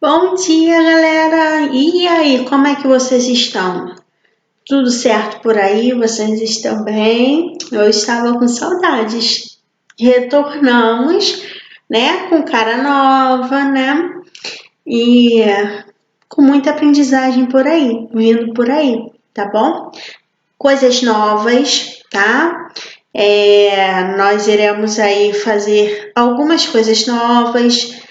Bom dia, galera! E aí, como é que vocês estão? Tudo certo por aí? Vocês estão bem? Eu estava com saudades. Retornamos, né? Com cara nova, né? E com muita aprendizagem por aí, vindo por aí, tá bom? Coisas novas, tá? Nós iremos aí fazer algumas coisas novas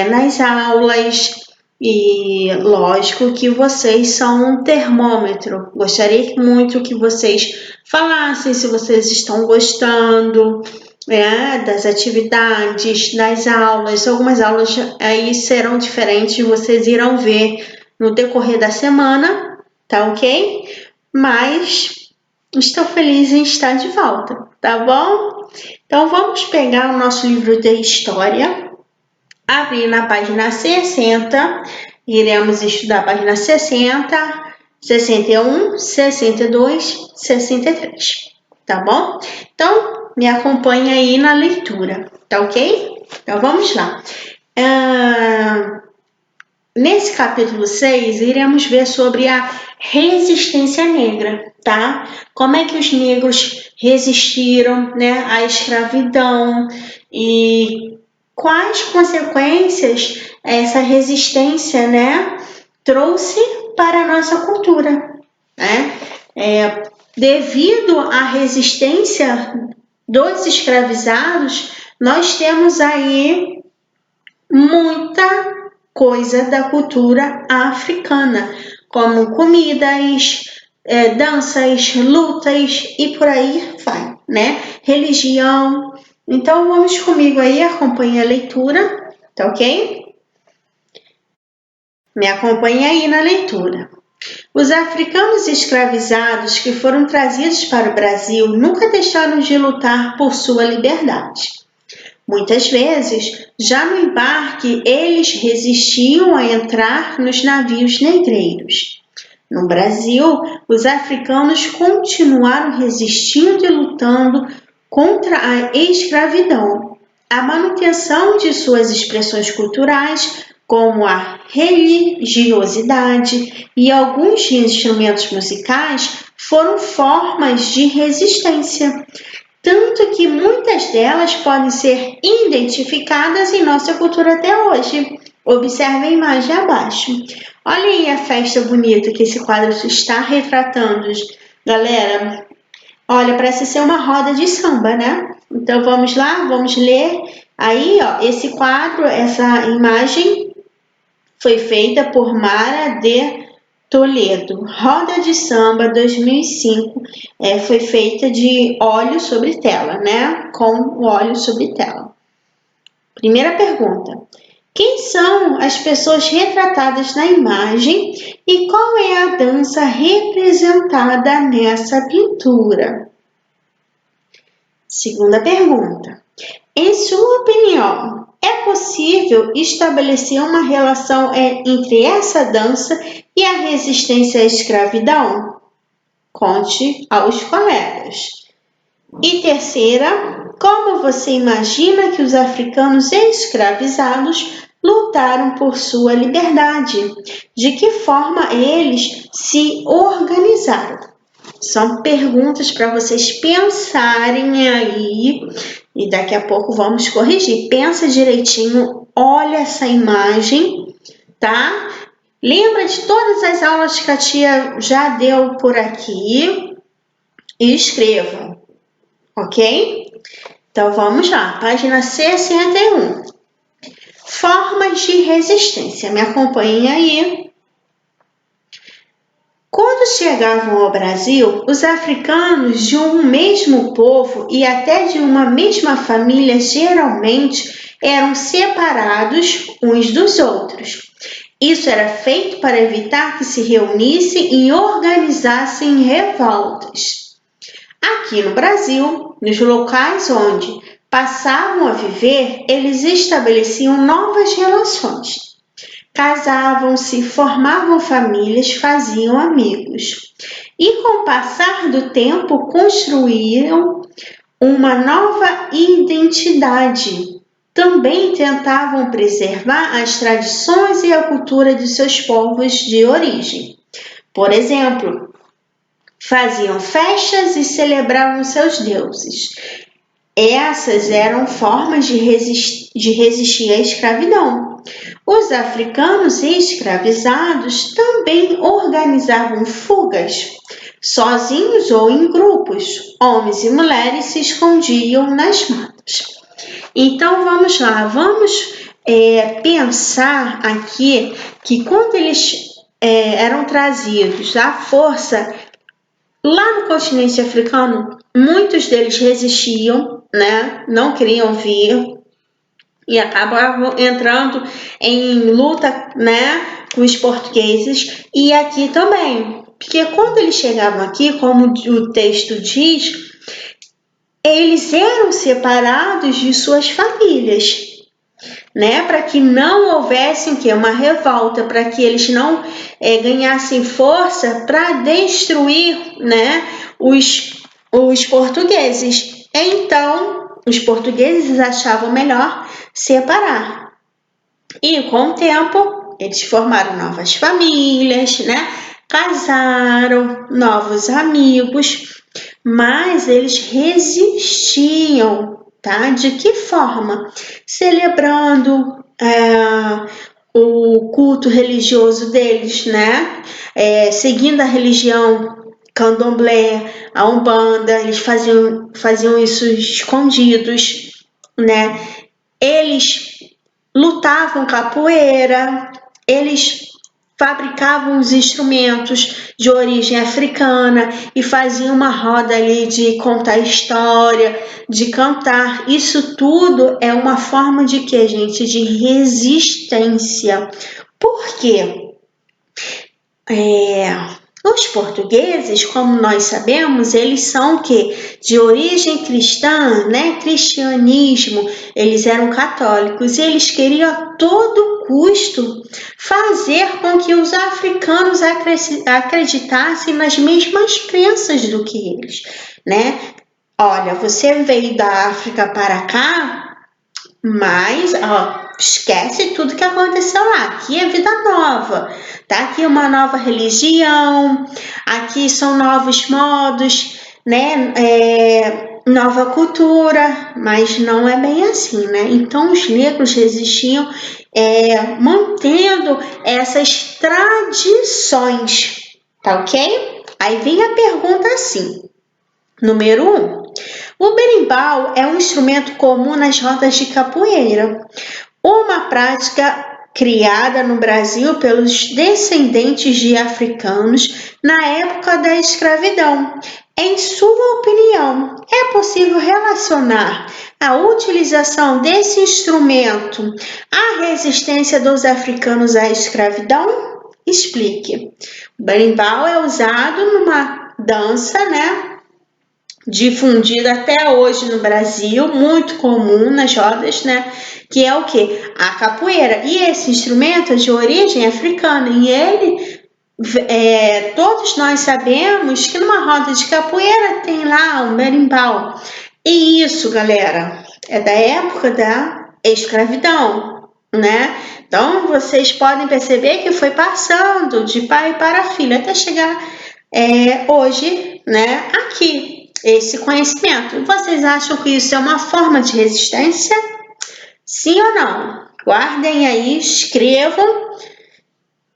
nas aulas e lógico que vocês são um termômetro. Gostaria muito que vocês falassem se vocês estão gostando das atividades, das aulas. Algumas aulas aí serão diferentes, vocês irão ver no decorrer da semana, tá ok? Mas estou feliz em estar de volta, tá bom? Então vamos pegar o nosso livro de história, abrir na página 60, iremos estudar a página 60, 61, 62, 63, tá bom? Então me acompanha aí na leitura, tá ok? Então vamos lá. Nesse capítulo 6, iremos ver sobre a resistência negra, tá? Como é que os negros resistiram, né, à escravidão e quais consequências essa resistência, né, trouxe para a nossa cultura, né? Devido à resistência dos escravizados, nós temos aí muita coisa da cultura africana, como comidas, danças, lutas e por aí vai, né? Religião. Então vamos comigo aí, acompanhe a leitura, tá ok? Me acompanhe aí na leitura. Os africanos escravizados que foram trazidos para o Brasil nunca deixaram de lutar por sua liberdade. Muitas vezes, já no embarque, eles resistiam a entrar nos navios negreiros. No Brasil, os africanos continuaram resistindo e lutando contra a escravidão. A manutenção de suas expressões culturais, como a religiosidade e alguns instrumentos musicais, foram formas de resistência. Tanto que muitas delas podem ser identificadas em nossa cultura até hoje. Observe a imagem abaixo. Olha aí a festa bonita que esse quadro está retratando. Galera, olha, parece ser uma roda de samba, né? Então vamos lá, vamos ler. Aí, ó, esse quadro, essa imagem foi feita por Mara de Toledo. Roda de Samba 2005 foi feita de óleo sobre tela, né? Com o óleo sobre tela. Primeira pergunta. Quem são as pessoas retratadas na imagem e qual é a dança representada nessa pintura? Segunda pergunta. Em sua opinião, é possível estabelecer uma relação entre essa dança e a resistência à escravidão? Conte aos colegas. E terceira, como você imagina que os africanos escravizados lutaram por sua liberdade? De que forma eles se organizaram? São perguntas para vocês pensarem aí e daqui a pouco vamos corrigir. Pensa direitinho, olha essa imagem, tá? Lembra de todas as aulas que a tia já deu por aqui e escreva, ok? Então vamos lá, página 61. Formas de resistência, me acompanhem aí. Quando chegavam ao Brasil, os africanos de um mesmo povo e até de uma mesma família geralmente eram separados uns dos outros. Isso era feito para evitar que se reunissem e organizassem revoltas. Aqui no Brasil, nos locais onde passavam a viver, eles estabeleciam novas relações. Casavam-se, formavam famílias, faziam amigos. E com o passar do tempo construíram uma nova identidade. também tentavam preservar as tradições e a cultura de seus povos de origem. Por exemplo, faziam festas e celebravam seus deuses. Essas eram formas de resistir à escravidão. Os africanos escravizados também organizavam fugas, sozinhos ou em grupos. Homens e mulheres se escondiam nas matas. Então vamos lá, vamos pensar aqui que quando eles eram trazidos à força lá no continente africano, muitos deles resistiam, né? Não queriam vir e acabavam entrando em luta, né, com os portugueses e aqui também. Porque quando eles chegavam aqui, como o texto diz, eles eram separados de suas famílias, né, para que não houvesse uma revolta, para que eles não ganhassem força para destruir, né, os portugueses. Então, os portugueses achavam melhor separar. E com o tempo, eles formaram novas famílias, né, casaram, novos amigos, mas eles resistiam. Tá? De que forma? Celebrando o culto religioso deles, né? Seguindo a religião candomblé, a umbanda, eles faziam isso escondidos, né? Eles lutavam capoeira, eles fabricavam os instrumentos de origem africana e faziam uma roda ali de contar história, de cantar. Isso tudo é uma forma de quê, gente? De resistência. Por quê? Os portugueses, como nós sabemos, eles são de origem cristã, né? Cristianismo, eles eram católicos e eles queriam a todo custo fazer com que os africanos acreditassem nas mesmas crenças do que eles, né? Olha, você veio da África para cá, mas esquece tudo que aconteceu lá. Aqui é vida nova, tá? Aqui é uma nova religião, aqui são novos modos, né? Nova cultura, mas não é bem assim, né? Então os negros resistiam mantendo essas tradições, tá ok? Aí vem a pergunta assim, número 1. O berimbau é um instrumento comum nas rodas de capoeira, uma prática criada no Brasil pelos descendentes de africanos na época da escravidão. Em sua opinião, é possível relacionar a utilização desse instrumento à resistência dos africanos à escravidão? Explique. O berimbau é usado numa dança, né? Difundida até hoje no Brasil, muito comum nas rodas, né? Que é o quê? A capoeira. E esse instrumento é de origem africana e ele, todos nós sabemos que numa roda de capoeira tem lá um berimbau. E isso, galera, é da época da escravidão, né? Então, vocês podem perceber que foi passando de pai para filho até chegar hoje, né? Aqui. Esse conhecimento. Vocês acham que isso é uma forma de resistência? Sim ou não? Guardem aí, escrevam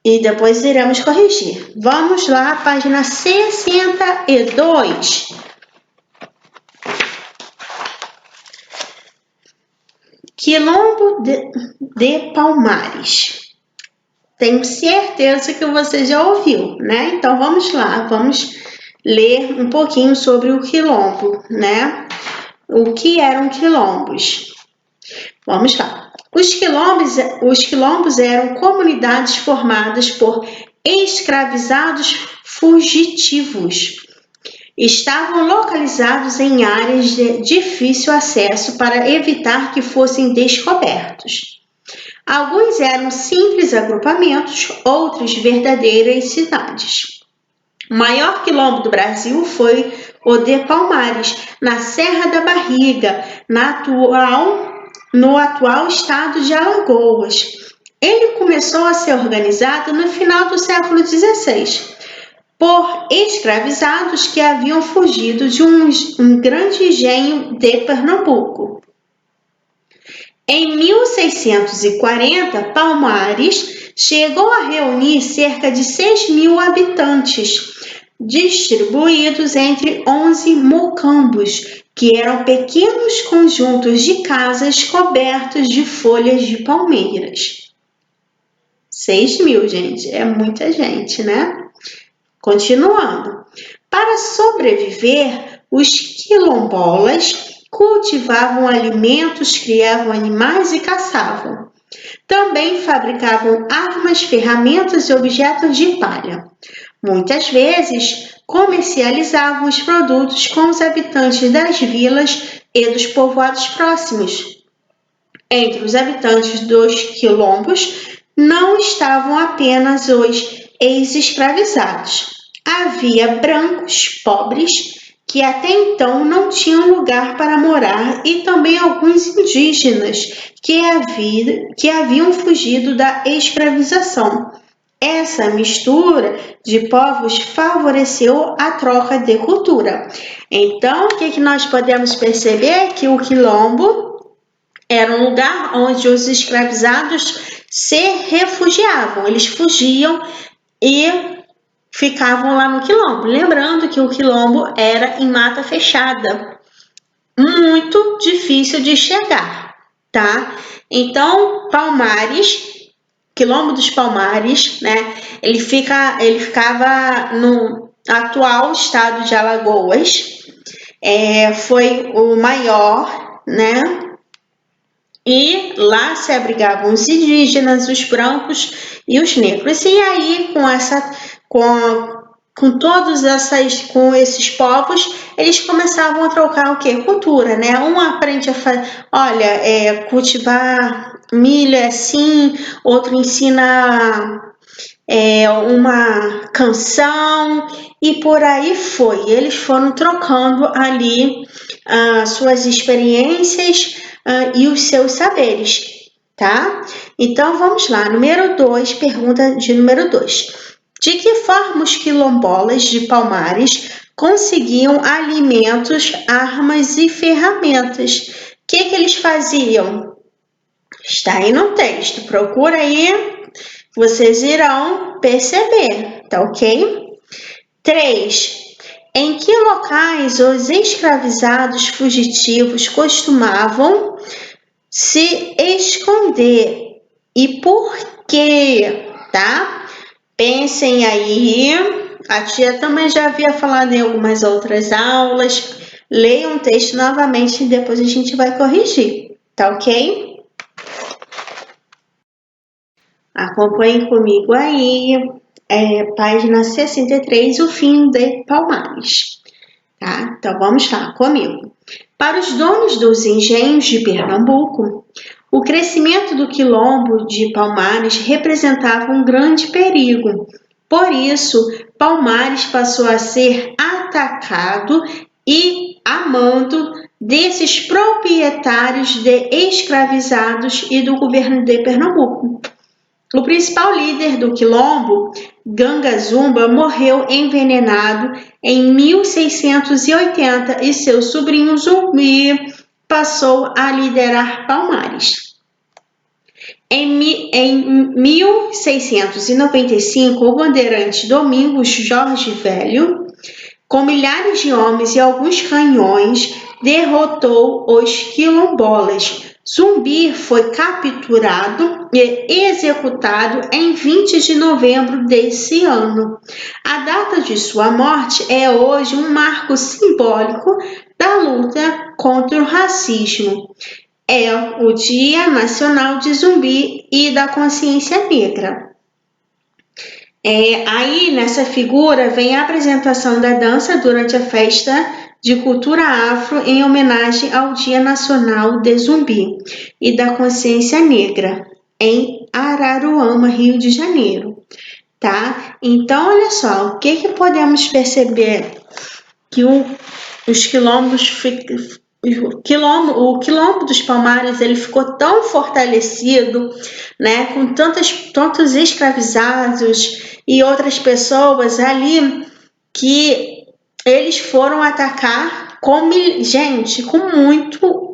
e depois iremos corrigir. Vamos lá, página 62. Quilombo de Palmares. Tenho certeza que você já ouviu, né? Então vamos lá, vamos ler um pouquinho sobre o quilombo, né? O que eram quilombos? Vamos lá. Os quilombos eram comunidades formadas por escravizados fugitivos. Estavam localizados em áreas de difícil acesso para evitar que fossem descobertos. Alguns eram simples agrupamentos, outros verdadeiras cidades. O maior quilombo do Brasil foi o de Palmares, na Serra da Barriga, na atual no atual estado de Alagoas. Ele começou a ser organizado no final do século XVI por escravizados que haviam fugido de um grande engenho de Pernambuco. Em 1640, Palmares chegou a reunir cerca de 6.000 habitantes, distribuídos entre 11 mocambos, que eram pequenos conjuntos de casas cobertos de folhas de palmeiras. 6.000, gente, é muita gente, né? Continuando. Para sobreviver, os quilombolas cultivavam alimentos, criavam animais e caçavam. Também fabricavam armas, ferramentas e objetos de palha. Muitas vezes, comercializavam os produtos com os habitantes das vilas e dos povoados próximos. Entre os habitantes dos quilombos não estavam apenas os ex-escravizados. Havia brancos pobres que até então não tinham lugar para morar e também alguns indígenas que haviam fugido da escravização. Essa mistura de povos favoreceu a troca de cultura. Então, o que nós podemos perceber? Que o quilombo era um lugar onde os escravizados se refugiavam. Eles fugiam e ficavam lá no quilombo. Lembrando que o quilombo era em mata fechada, muito difícil de chegar, tá? Então, Palmares, Quilombo dos Palmares, né? Ele ficava no atual estado de Alagoas. Foi o maior, né? E lá se abrigavam os indígenas, os brancos e os negros. E aí, com esses povos, eles começavam a trocar o quê? Cultura, né? Um aprende a cultivar milho assim, outro ensina uma canção e por aí foi. Eles foram trocando ali suas experiências e os seus saberes, tá? Então, vamos lá. Número 2, pergunta de número 2. De que forma os quilombolas de Palmares conseguiam alimentos, armas e ferramentas? O que eles faziam? Está aí no texto. Procura aí, vocês irão perceber, tá ok? 3. Em que locais os escravizados fugitivos costumavam se esconder e por quê, tá? Pensem aí, a tia também já havia falado em algumas outras aulas. Leiam o texto novamente e depois a gente vai corrigir, tá ok? Acompanhem comigo aí, página 63, o fim de Palmares. Tá? Então vamos lá, comigo. Para os donos dos engenhos de Pernambuco, o crescimento do quilombo de Palmares representava um grande perigo. Por isso, Palmares passou a ser atacado e a mando desses proprietários de escravizados e do governo de Pernambuco. O principal líder do quilombo, Ganga Zumba, morreu envenenado em 1680 e seu sobrinho Zumbi passou a liderar Palmares. Em 1695, o bandeirante Domingos Jorge Velho, com milhares de homens e alguns canhões, derrotou os quilombolas. Zumbi foi capturado e executado em 20 de novembro desse ano. A data de sua morte é hoje um marco simbólico da luta contra o racismo. É o Dia Nacional de Zumbi e da Consciência Negra. Aí, nessa figura, vem a apresentação da dança durante a festa de cultura afro em homenagem ao Dia Nacional de Zumbi e da Consciência Negra, em Araruama, Rio de Janeiro, tá? Então, olha só, o que podemos perceber? Que os quilombos o Quilombo dos Palmares, ele ficou tão fortalecido, né, com tantos escravizados e outras pessoas ali, que eles foram atacar com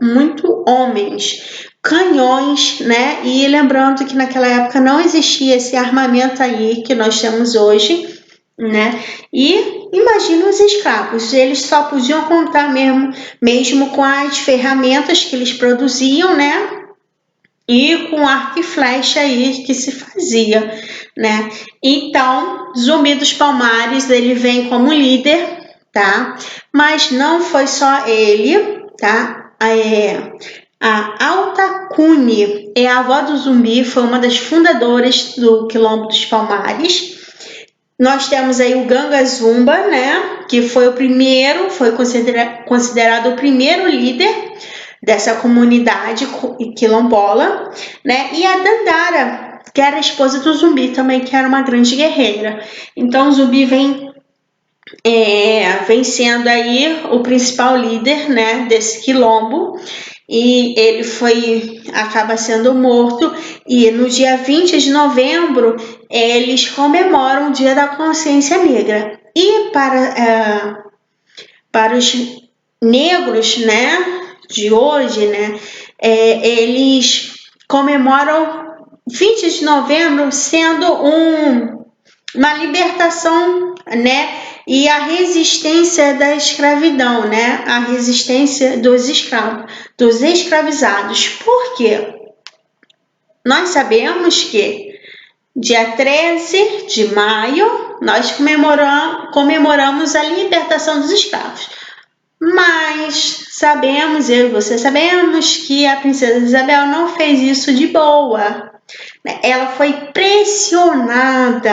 muito homens, canhões, né? E lembrando que naquela época não existia esse armamento aí que nós temos hoje, né? E imagina os escravos, eles só podiam contar mesmo com as ferramentas que eles produziam, né? E com arco e flecha aí que se fazia, né? Então, Zumbi dos Palmares, ele vem como líder, tá? Mas não foi só ele, tá? A Alta Cune é a avó do Zumbi, foi uma das fundadoras do Quilombo dos Palmares. Nós temos aí o Ganga Zumba, né? Que foi considerado o primeiro líder dessa comunidade quilombola, né? E a Dandara, que era a esposa do Zumbi também, que era uma grande guerreira. Então o Zumbi vem sendo aí o principal líder, né, desse quilombo, e ele acaba sendo morto, e no dia 20 de novembro eles comemoram o Dia da Consciência Negra. E para os negros, né, de hoje, né, eles comemoram 20 de novembro sendo uma libertação, né, e a resistência da escravidão, né, a resistência dos escravos, dos escravizados. Por quê? Nós sabemos que dia 13 de maio nós comemoramos a libertação dos escravos. Mas sabemos, eu e você sabemos, que a princesa Isabel não fez isso de boa. Ela foi pressionada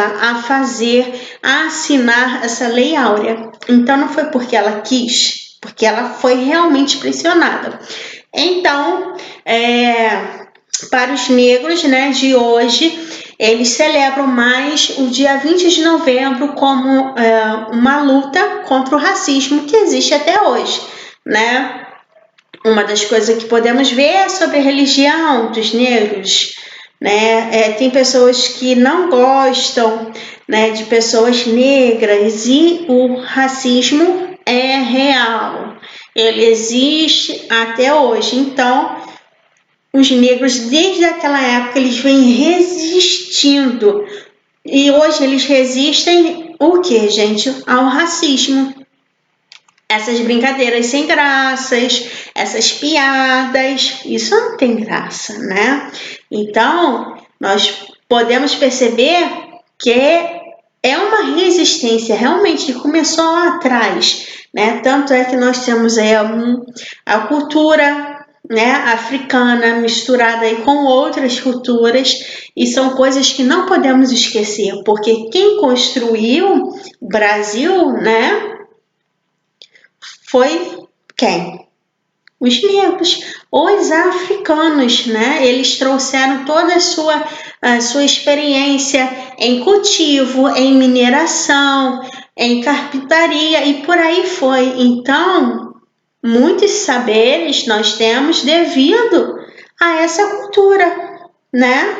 a assinar essa Lei Áurea. Então não foi porque ela quis, porque ela foi realmente pressionada. Então, para os negros, né, de hoje, eles celebram mais o dia 20 de novembro como uma luta contra o racismo que existe até hoje, né? Uma das coisas que podemos ver é sobre a religião dos negros, né? Tem pessoas que não gostam, né, de pessoas negras, e o racismo é real, ele existe até hoje. Então, os negros, desde aquela época, eles vêm resistindo. E hoje eles resistem o quê, gente? Ao racismo. Essas brincadeiras sem graças, essas piadas, isso não tem graça, né? Então, nós podemos perceber que é uma resistência realmente que começou lá atrás, né? Tanto é que nós temos aí a cultura, né, africana misturada aí com outras culturas, e são coisas que não podemos esquecer, porque quem construiu o Brasil, né, foi quem? Os negros, os africanos, né? Eles trouxeram toda a sua experiência em cultivo, em mineração, em carpintaria e por aí foi. Então, muitos saberes nós temos devido a essa cultura, né?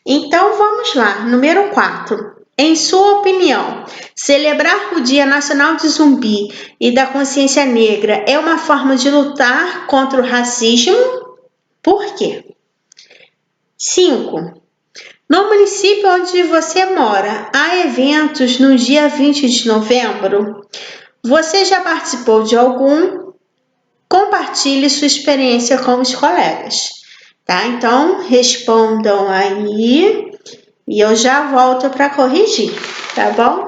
Então, vamos lá. Número 4. Em sua opinião, celebrar o Dia Nacional de Zumbi e da Consciência Negra é uma forma de lutar contra o racismo? Por quê? 5. No município onde você mora, há eventos no dia 20 de novembro? Você já participou de algum? Compartilhe sua experiência com os colegas, tá? Então, respondam aí e eu já volto para corrigir, tá bom?